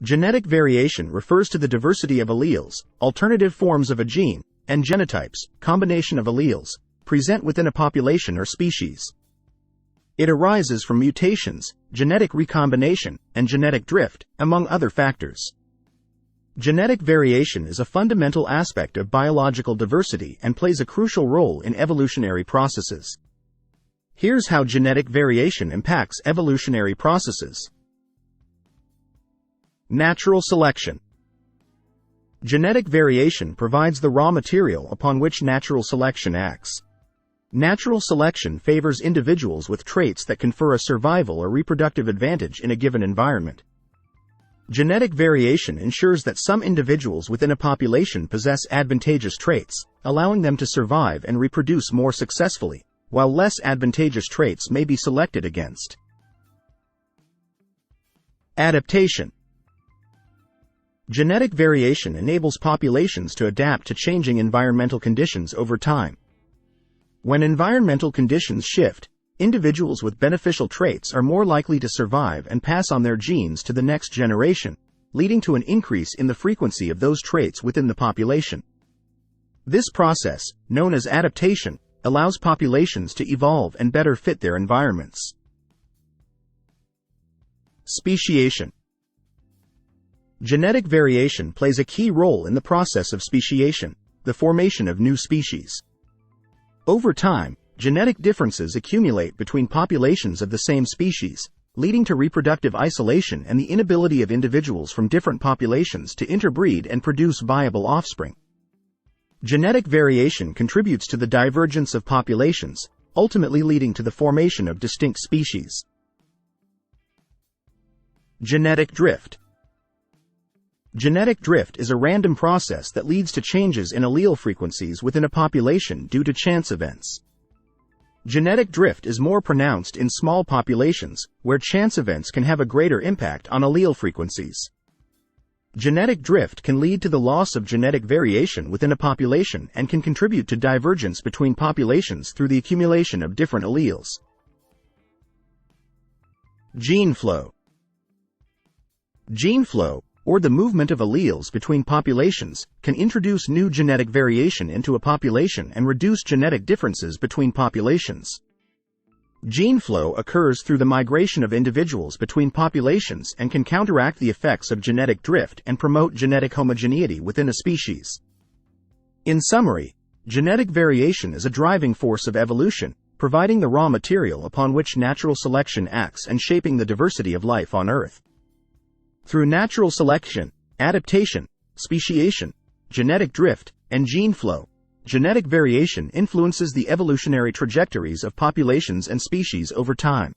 Genetic variation refers to the diversity of alleles, alternative forms of a gene, and genotypes, combination of alleles, present within a population or species. It arises from mutations, genetic recombination, and genetic drift, among other factors. Genetic variation is a fundamental aspect of biological diversity and plays a crucial role in evolutionary processes. Here's how genetic variation impacts evolutionary processes. Natural selection. Genetic variation provides the raw material upon which natural selection acts. Natural selection favors individuals with traits that confer a survival or reproductive advantage in a given environment. Genetic variation ensures that some individuals within a population possess advantageous traits, allowing them to survive and reproduce more successfully, while less advantageous traits may be selected against. Adaptation. Genetic variation enables populations to adapt to changing environmental conditions over time. When environmental conditions shift, individuals with beneficial traits are more likely to survive and pass on their genes to the next generation, leading to an increase in the frequency of those traits within the population. This process, known as adaptation, allows populations to evolve and better fit their environments. Speciation. Genetic variation plays a key role in the process of speciation, the formation of new species. Over time, genetic differences accumulate between populations of the same species, leading to reproductive isolation and the inability of individuals from different populations to interbreed and produce viable offspring. Genetic variation contributes to the divergence of populations, ultimately leading to the formation of distinct species. Genetic drift. Genetic drift is a random process that leads to changes in allele frequencies within a population due to chance events. Genetic drift is more pronounced in small populations, where chance events can have a greater impact on allele frequencies. Genetic drift can lead to the loss of genetic variation within a population and can contribute to divergence between populations through the accumulation of different alleles. Gene flow. Gene flow, or the movement of alleles between populations, can introduce new genetic variation into a population and reduce genetic differences between populations. Gene flow occurs through the migration of individuals between populations and can counteract the effects of genetic drift and promote genetic homogeneity within a species. In summary, genetic variation is a driving force of evolution, providing the raw material upon which natural selection acts and shaping the diversity of life on Earth. Through natural selection, adaptation, speciation, genetic drift, and gene flow, genetic variation influences the evolutionary trajectories of populations and species over time.